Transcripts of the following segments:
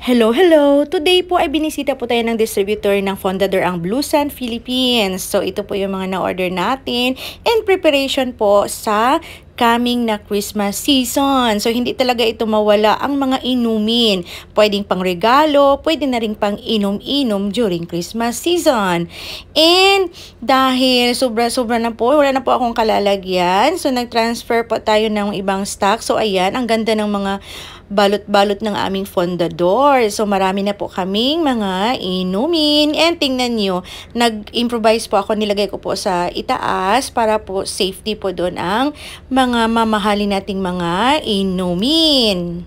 Hello, hello! Today po ay binisita po tayo ng distributor ng Fondador ang Blue Sun Philippines. So ito po yung mga na-order natin in preparation po sa coming na Christmas season. So hindi talaga ito mawala ang mga inumin. Pwedeng pang regalo, pwede na rin pang inom-inom during Christmas season. And dahil sobra-sobra na po, wala na po akong kalalagyan. So nag-transfer po tayo ng ibang stock. So ayan, ang ganda ng mga balot-balot ng aming Fondador. So, marami na po kaming mga inumin. And tingnan nyo, nag-improvise po ako, nilagay ko po sa itaas para po safety po doon ang mga mamahalin nating mga inumin.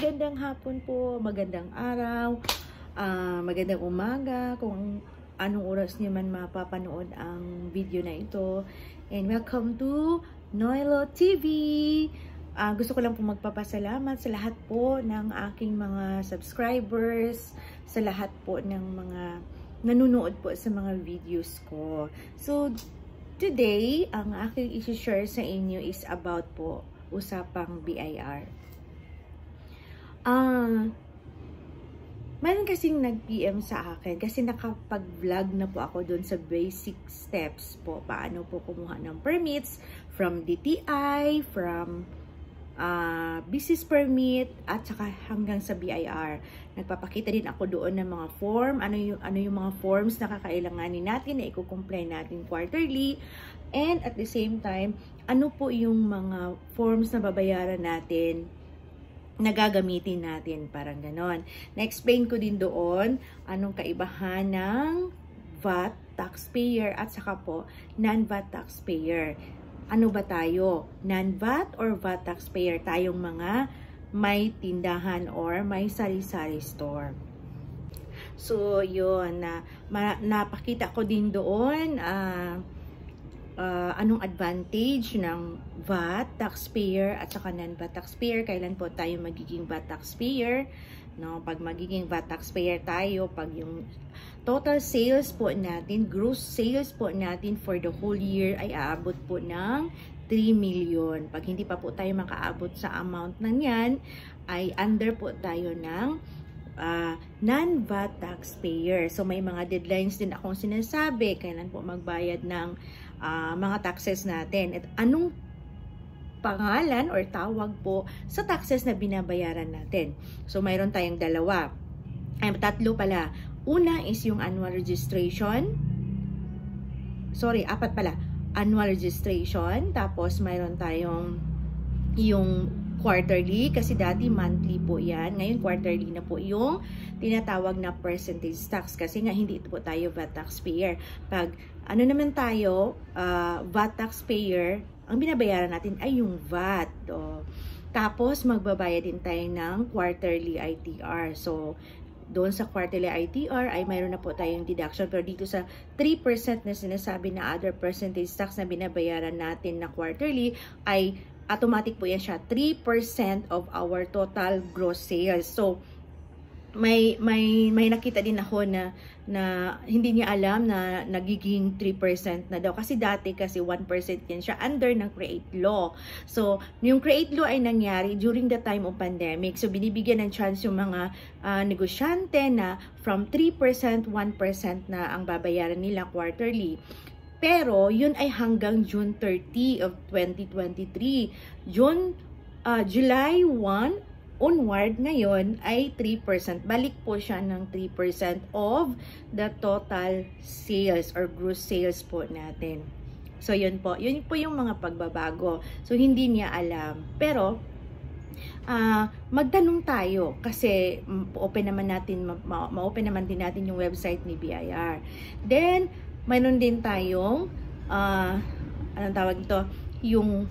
Magandang hapon po, magandang araw, magandang umaga, kung anong oras niyo man mapapanood ang video na ito. And welcome to Noilo TV! Gusto ko lang po magpapasalamat sa lahat po ng aking mga subscribers, sa lahat po ng mga nanonood po sa mga videos ko. So, today, ang aking i-share sa inyo is about po usapang BIR. Meron kasing nag-PM sa akin kasi nakapag-vlog na po ako doon sa basic steps po. Paano po kumuha ng permits from DTI, from business permit, at saka hanggang sa BIR. Nagpapakita din ako doon ng mga form, ano yung mga forms na kakailanganin natin na i-comply natin quarterly. And at the same time, ano po yung mga forms na babayaran natin na gagamitin natin, parang ganon. Na-explain ko din doon anong kaibahan ng VAT taxpayer at saka po non-VAT taxpayer. Ano ba tayo? Non-VAT or VAT taxpayer? Tayong mga may tindahan or may sari-sari store. So, yun. Napakita ko din doon anong advantage ng VAT taxpayer at saka non-VAT taxpayer. Kailan po tayo magiging VAT taxpayer? No, pag magiging VAT taxpayer tayo, pag yung total sales po natin, gross sales po natin for the whole year ay aabot po ng 3 million. Pag hindi pa po tayo makaabot sa amount na yan, ay under po tayo ng non-VAT taxpayer. So, may mga deadlines din akong sinasabi, kailan po magbayad ng mga taxes natin. At anong pangalan or tawag po sa taxes na binabayaran natin. So, mayroon tayong tatlo pala. Una is yung annual registration. Sorry, apat pala. Annual registration. Tapos, mayroon tayong yung quarterly, kasi dati monthly po yan. Ngayon, quarterly na po yung tinatawag na percentage tax. Kasi nga, hindi po tayo VAT taxpayer. Pag ano naman tayo, VAT taxpayer, ang binabayaran natin ay yung VAT. Tapos, magbabayad din tayo ng quarterly ITR. So, doon sa quarterly ITR ay mayroon na po tayong deduction. Pero dito sa 3% na sinasabi na other percentage tax na binabayaran natin na quarterly ay automatic po yan siya, 3% of our total gross sales. So, may nakita din ako na hindi niya alam na nagiging 3% na daw. Kasi dati 1% yan siya under ng CREATE Law. So, yung CREATE Law ay nangyari during the time of pandemic. So, binibigyan ng chance yung mga negosyante na from 3%, 1% na ang babayaran nila quarterly. Pero, yun ay hanggang June 30 of 2023. July 1 onward ngayon ay 3%. Balik po siya ng 3% of the total sales or gross sales po natin. So, yun po. Yun po yung mga pagbabago. So, hindi niya alam. Pero, magtanong tayo kasi ma-open naman din natin yung website ni BIR. Then, mayroon din tayong anong tawag ito? Yung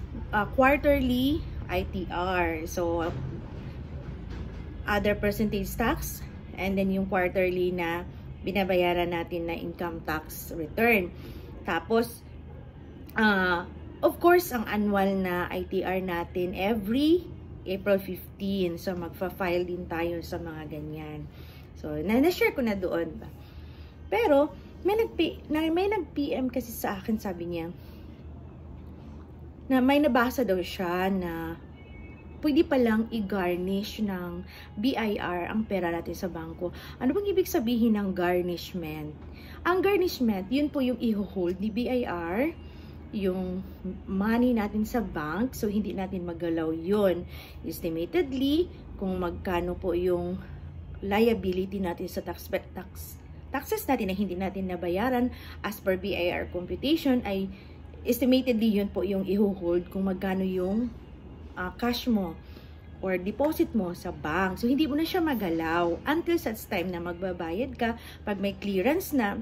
quarterly ITR. So, other percentage tax, and then yung quarterly na binabayaran natin na income tax return. Tapos, of course, ang annual na ITR natin every April 15. So, magfa-file din tayo sa mga ganyan. So, na-share ko na doon. Pero, may nag-PM kasi sa akin, sabi niya, na may nabasa daw siya na pwede palang i-garnish ng BIR ang pera natin sa bangko. Ano bang ibig sabihin ng garnishment? Ang garnishment, yun po yung i-hold ni BIR, yung money natin sa bank, so hindi natin magalaw yun. Estimatedly, kung magkano po yung liability natin sa taxes natin na hindi natin nabayaran as per BIR computation, ay estimatedly yun po yung i-hold kung magkano yung cash mo or deposit mo sa bank. So, hindi mo na siya magalaw until such time na magbabayad ka. Pag may clearance na,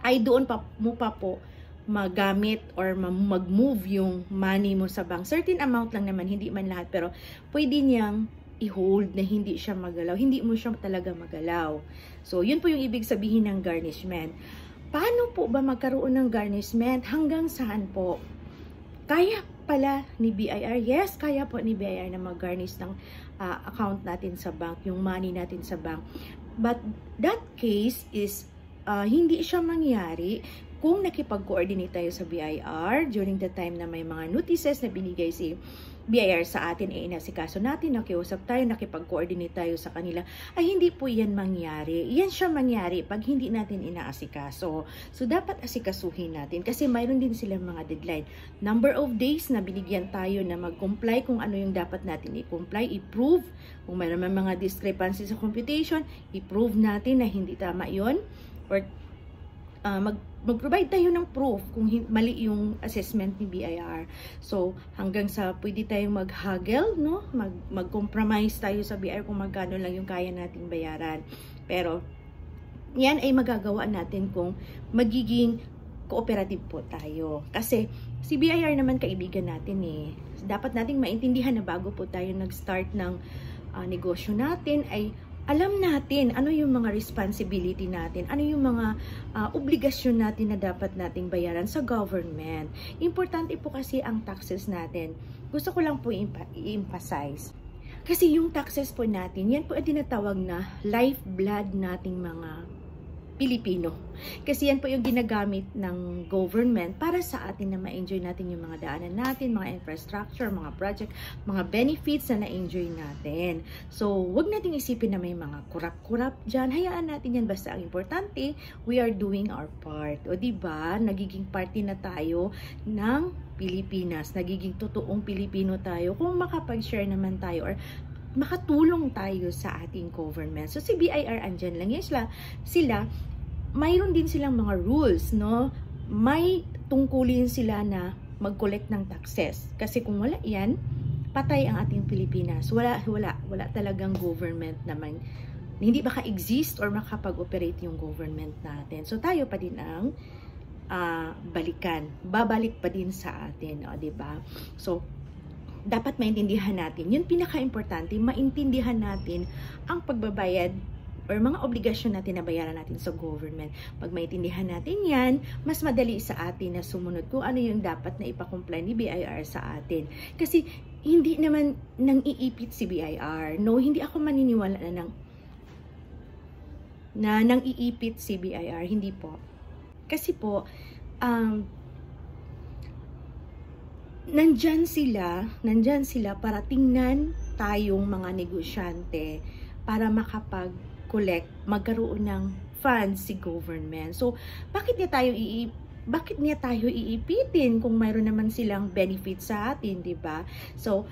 ay doon mo pa po magamit or mag-move yung money mo sa bank. Certain amount lang naman, hindi man lahat, pero pwede niyang i-hold na hindi siya magalaw. Hindi mo siya talaga magalaw. So, yun po yung ibig sabihin ng garnishment. Paano po ba magkaroon ng garnishment? Hanggang saan po? Kaya pala ni BIR, yes, kaya po ni BIR na mag-garnish ng account natin sa bank, yung money natin sa bank. But that case is hindi siya mangyari kung nakipag-coordinate tayo sa BIR during the time na may mga notices na binigay si BIR sa atin, inasikaso natin, nakiusap tayo, nakipag-coordinate tayo sa kanila, ay hindi po yan mangyari. Yan siya mangyari pag hindi natin inaasikaso. So, dapat asikasuhin natin kasi mayroon din silang mga deadline. Number of days na binigyan tayo na mag-comply kung ano yung dapat natin i-comply, i-prove. Kung mayroon mga discrepancies sa computation, i-prove natin na hindi tama yon, or mag-provide tayo ng proof kung mali yung assessment ni BIR. So, hanggang sa pwede tayong mag-haggle, no? Mag-compromise tayo sa BIR kung magkano lang yung kaya nating bayaran. Pero, yan ay magagawa natin kung magiging cooperative po tayo. Kasi, si BIR naman kaibigan natin eh. Dapat nating maintindihan na bago po tayo nag-start ng negosyo natin ay alam natin ano yung mga responsibility natin, ano yung mga obligasyon natin na dapat nating bayaran sa government. Importante po kasi ang taxes natin. Gusto ko lang po i-emphasize. Kasi yung taxes po natin, yan po ay tinatawag na lifeblood nating mga Pilipino. Kasi yan po yung ginagamit ng government para sa atin na ma-enjoy natin yung mga daanan natin, mga infrastructure, mga project, mga benefits na na-enjoy natin. So, wag nating isipin na may mga kurap-kurap dyan. Hayaan natin yan. Basta ang importante, we are doing our part. O diba, nagiging party na tayo ng Pilipinas. Nagiging totoong Pilipino tayo kung makapag-share naman tayo or makatulong tayo sa ating government. So, si BIR, andyan lang yan sila, mayroon din silang mga rules, no? May tungkulin sila na mag-collect ng taxes. Kasi kung wala yan, patay ang ating Pilipinas. Wala talagang government naman. Hindi maka-exist or makapag-operate yung government natin. So, tayo pa din ang balikan. Babalik pa din sa atin, o, diba? So, dapat maintindihan natin. Yun pinaka-importante, maintindihan natin ang pagbabayad or mga obligasyon natin na bayaran natin sa government. Pag maintindihan natin yan, mas madali sa atin na sumunod kung ano yung dapat na ipakomply ni BIR sa atin. Kasi hindi naman nang iipit si BIR. No, hindi ako maniniwala na nang iipit si BIR. Hindi po. Kasi po, nandyan sila para tingnan tayong mga negosyante para makapag-collect, magkaroon ng funds si government. So, bakit niya tayo iipitin kung mayroon naman silang benefit sa atin, di ba? So,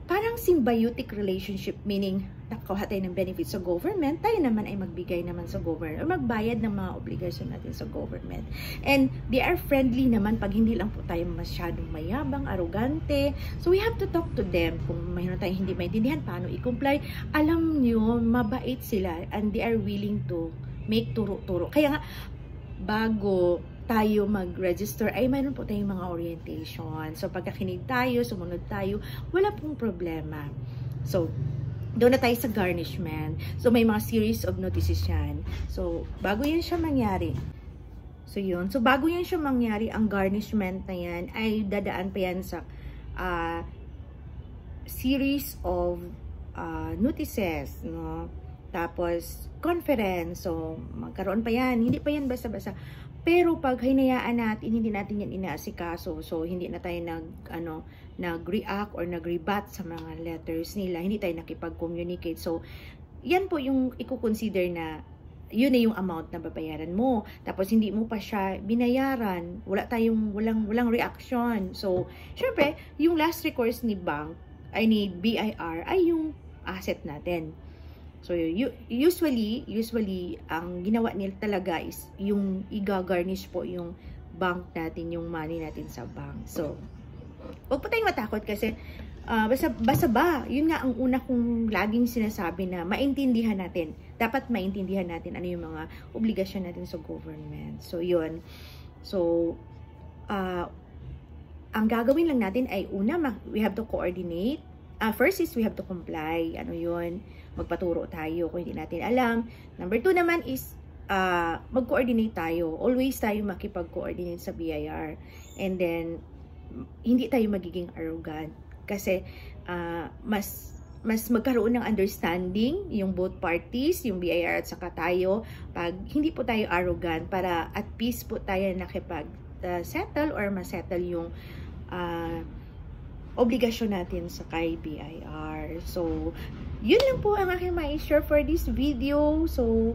parang symbiotic relationship, meaning nakuha tayo ng benefits sa government, tayo naman ay magbigay naman sa government or magbayad ng mga obligasyon natin sa government. And they are friendly naman pag hindi lang po tayo masyadong mayabang, arrogante. So we have to talk to them. Kung mayroon tayong hindi maintindihan paano i-comply, alam nyo, mabait sila and they are willing to make turo-turo. Kaya nga, bago tayo mag-register, ay mayroon po tayong mga orientation. So, pagkakinig tayo, sumunod tayo, wala pong problema. So, doon na tayo sa garnishment. So, may mga series of notices yan. So, bago yan siya mangyari. So, yun. So, bago yan siya mangyari, ang garnishment na yan ay dadaan pa yan sa series of notices, no? Tapos, conference. So, magkaroon pa yan. Hindi pa yan basta-basta. Pero pag hinayaan natin, hindi natin yan inaasikaso. So, hindi na tayo nag-react or nag-rebat sa mga letters nila. Hindi tayo nakipag-communicate. So, yan po yung i-consider na yun na yung amount na babayaran mo. Tapos, hindi mo pa siya binayaran. Walang reaction. So, syempre, yung last recourse ni BIR ay yung asset natin. So, usually, ang ginawa nila talaga is yung i-garnish po yung bank natin, yung money natin sa bank. So, huwag po tayong matakot kasi basta ba, yun nga ang una kong laging sinasabi na maintindihan natin. Dapat maintindihan natin ano yung mga obligasyon natin sa government. So, yun. So, ang gagawin lang natin ay una, we have to coordinate. First is we have to comply. Ano yun? Magpaturo tayo kung hindi natin alam. Number 2 naman is mag-coordinate tayo. Always tayo makipag-coordinate sa BIR. And then, hindi tayo magiging arrogant. Kasi, mas magkaroon ng understanding yung both parties, yung BIR at saka tayo, pag hindi po tayo arrogant para at peace po tayo nakipag-settle or ma-settle yung obligasyon natin sa kay BIR. So, yun lang po ang aking ma-share for this video. So,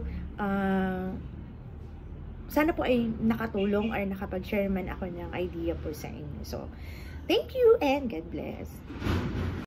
sana po ay nakatulong or nakapag-share man ako ng idea po sa inyo. So, thank you and God bless.